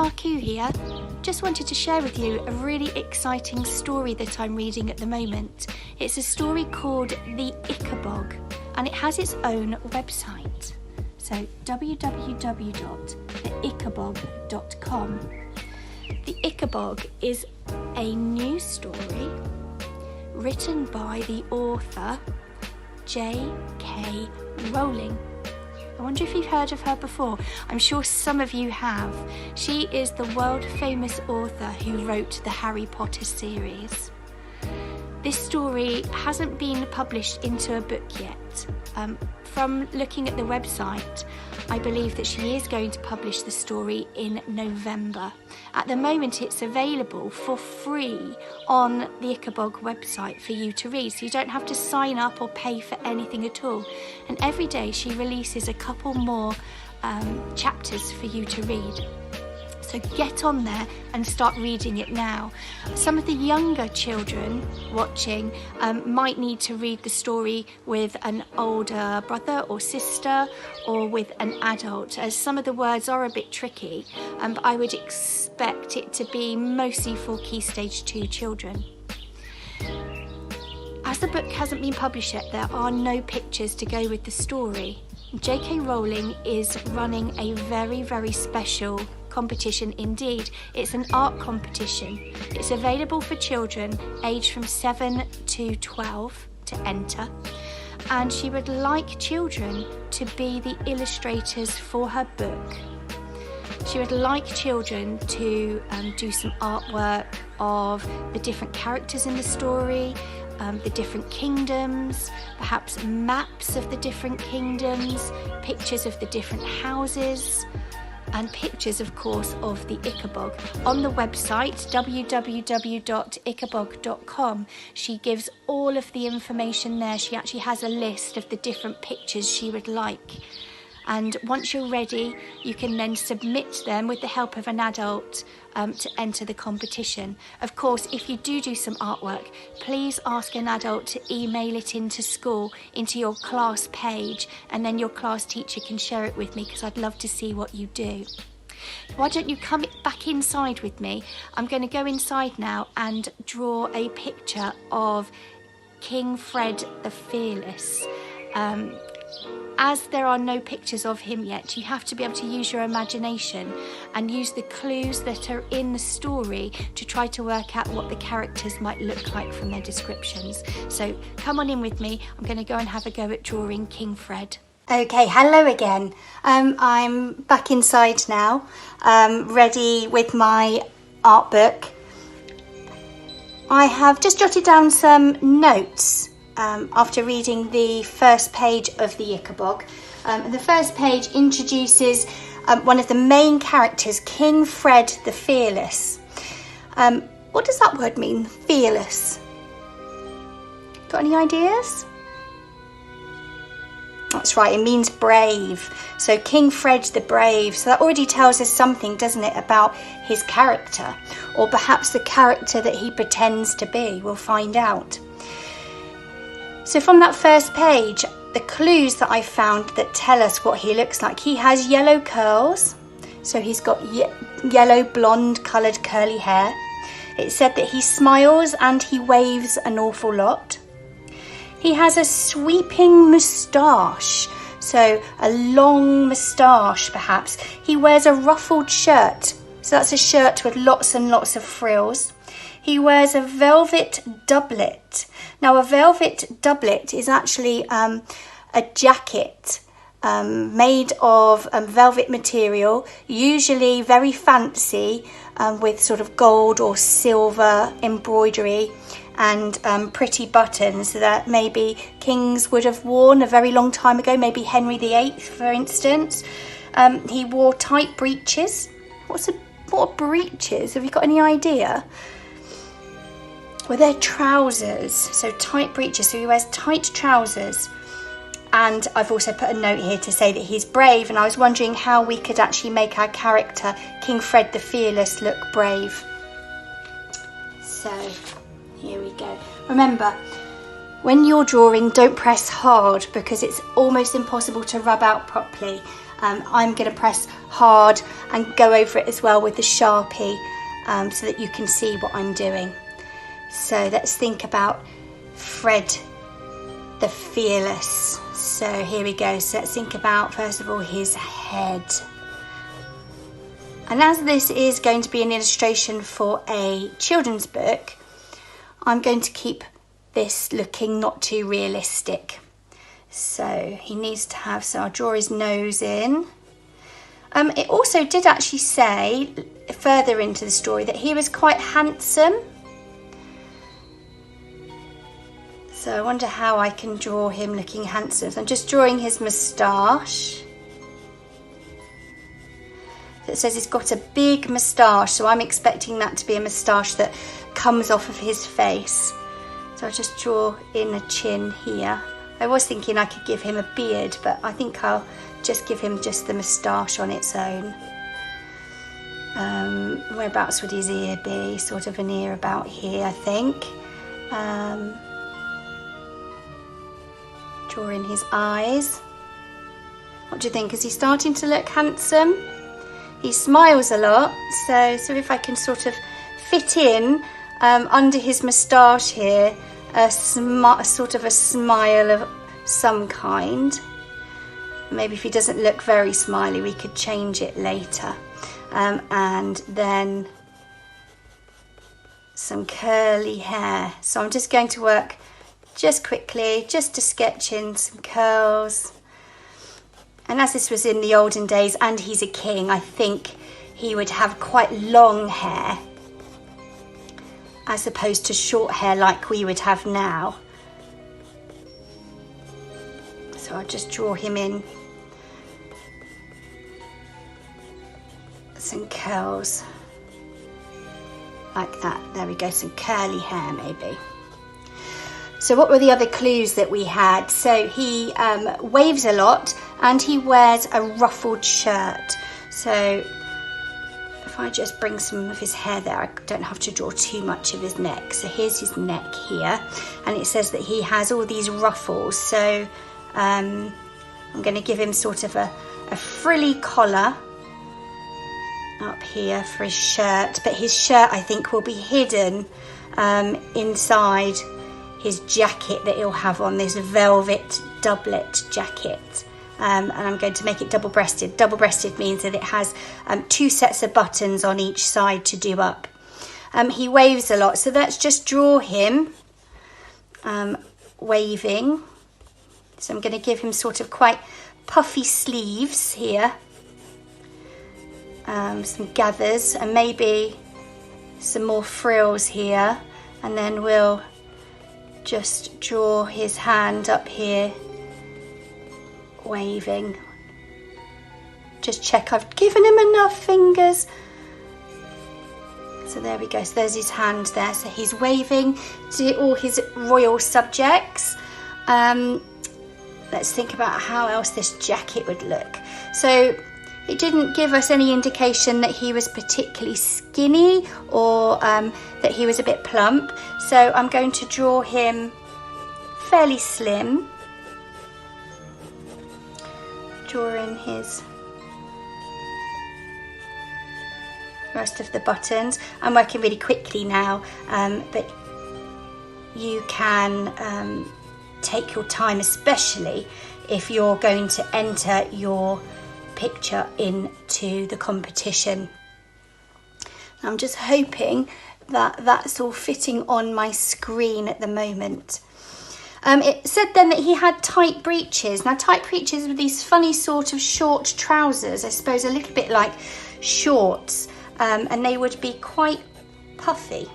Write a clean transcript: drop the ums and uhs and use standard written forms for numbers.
Markou here. Just wanted to share with you a really exciting story that I'm reading at the moment. It's a story called The Ickabog, and it has its own website. So www.theickabog.com. The Ickabog is a new story written by the author J.K. Rowling. I wonder if you've heard of her before. I'm sure some of you have. She is the world famous author who wrote the Harry Potter series. This story hasn't been published into a book yet. From looking at the website, I believe that she is going to publish the story in November. At the moment, it's available for free on the Ickabog website for you to read, so you don't have to sign up or pay for anything at all. And every day she releases a couple more chapters for you to read. So get on there and start reading it now. Some of the younger children watching might need to read the story with an older brother or sister or with an adult, as some of the words are a bit tricky, but I would expect it to be mostly for Key Stage 2 children. As the book hasn't been published yet, there are no pictures to go with the story. J.K. Rowling is running a very, very special competition indeed. It's an art competition. It's available for children aged from 7 to 12 to enter, and she would like children to be the illustrators for her book. She would like children to do some artwork of the different characters in the story, the different kingdoms, perhaps maps of the different kingdoms, pictures of the different houses, and pictures, of course, of the Ickabog. On the website, www.ickabog.com, she gives all of the information there. She actually has a list of the different pictures she would like. And once you're ready, you can then submit them with the help of an adult to enter the competition. Of course, if you do some artwork, please ask an adult to email it into school, into your class page, and then your class teacher can share it with me, because I'd love to see what you do. Why don't you come back inside with me? I'm going to go inside now and draw a picture of King Fred the Fearless. As there are no pictures of him yet, you have to be able to use your imagination and use the clues that are in the story to try to work out what the characters might look like from their descriptions. So come on in with me. I'm going to go and have a go at drawing King Fred. Okay, hello again. I'm back inside now, ready with my art book. I have just jotted down some notes after reading the first page of the Ickabog. The first page introduces one of the main characters, King Fred the Fearless. What does that word mean, fearless? Got any ideas? That's right, it means brave. So King Fred the Brave. So that already tells us something, doesn't it, about his character, or perhaps the character that he pretends to be. We'll find out. So from that first page, the clues that I found that tell us what he looks like. He has yellow curls, so he's got yellow blonde coloured curly hair. It said that he smiles and he waves an awful lot. He has a sweeping moustache, so a long moustache perhaps. He wears a ruffled shirt, so that's a shirt with lots and lots of frills. He wears a velvet doublet. Now, a velvet doublet is actually a jacket made of velvet material, usually very fancy, with sort of gold or silver embroidery and pretty buttons that maybe kings would have worn a very long time ago, maybe Henry VIII, for instance. He wore tight breeches. What are breeches? Have you got any idea? Well, they're trousers, so tight breeches, so he wears tight trousers. And I've also put a note here to say that he's brave, and I was wondering how we could actually make our character, King Fred the Fearless, look brave. So, here we go. Remember, when you're drawing, don't press hard, because it's almost impossible to rub out properly. I'm going to press hard and go over it as well with the Sharpie so that you can see what I'm doing. So let's think about Fred the Fearless. So here we go. So let's think about, first of all, his head. And as this is going to be an illustration for a children's book, I'm going to keep this looking not too realistic. So he needs to have, so I'll draw his nose in. It also did actually say further into the story that he was quite handsome. So I wonder how I can draw him looking handsome. So I'm just drawing his moustache. It says he's got a big moustache, so I'm expecting that to be a moustache that comes off of his face. So I'll just draw in a chin here. I was thinking I could give him a beard, but I think I'll just give him just the moustache on its own. Whereabouts would his ear be? Sort of an ear about here, I think. Draw in his eyes. What do you think? Is he starting to look handsome? He smiles a lot, so if I can sort of fit in under his moustache here sort of a smile of some kind. Maybe if he doesn't look very smiley, we could change it later. And then some curly hair. So I'm just going to work just quickly, just to sketch in some curls. And as this was in the olden days, and he's a king, I think he would have quite long hair, as opposed to short hair like we would have now. So I'll just draw him in some curls like that. There we go, some curly hair maybe. So what were the other clues that we had? So he waves a lot and he wears a ruffled shirt. So if I just bring some of his hair there, I don't have to draw too much of his neck. So here's his neck here, and it says that he has all these ruffles. So I'm going to give him sort of a frilly collar up here for his shirt, but his shirt I think will be hidden inside his jacket that he'll have on, this velvet doublet jacket. And I'm going to make it double-breasted. Double-breasted means that it has 2 sets of buttons on each side to do up. He waves a lot, so let's just draw him waving. So I'm going to give him sort of quite puffy sleeves here. Some gathers and maybe some more frills here. And then we'll just draw his hand up here waving. Just check I've given him enough fingers. So there we go, so there's his hand there. So he's waving to all his royal subjects. Let's think about how else this jacket would look. So it didn't give us any indication that he was particularly skinny or that he was a bit plump. So I'm going to draw him fairly slim. Draw in his rest of the buttons. I'm working really quickly now, but you can take your time, especially if you're going to enter your picture into the competition. I'm just hoping that that's all fitting on my screen at the moment. It said then that he had tight breeches. Now tight breeches were these funny sort of short trousers, I suppose a little bit like shorts, and they would be quite puffy.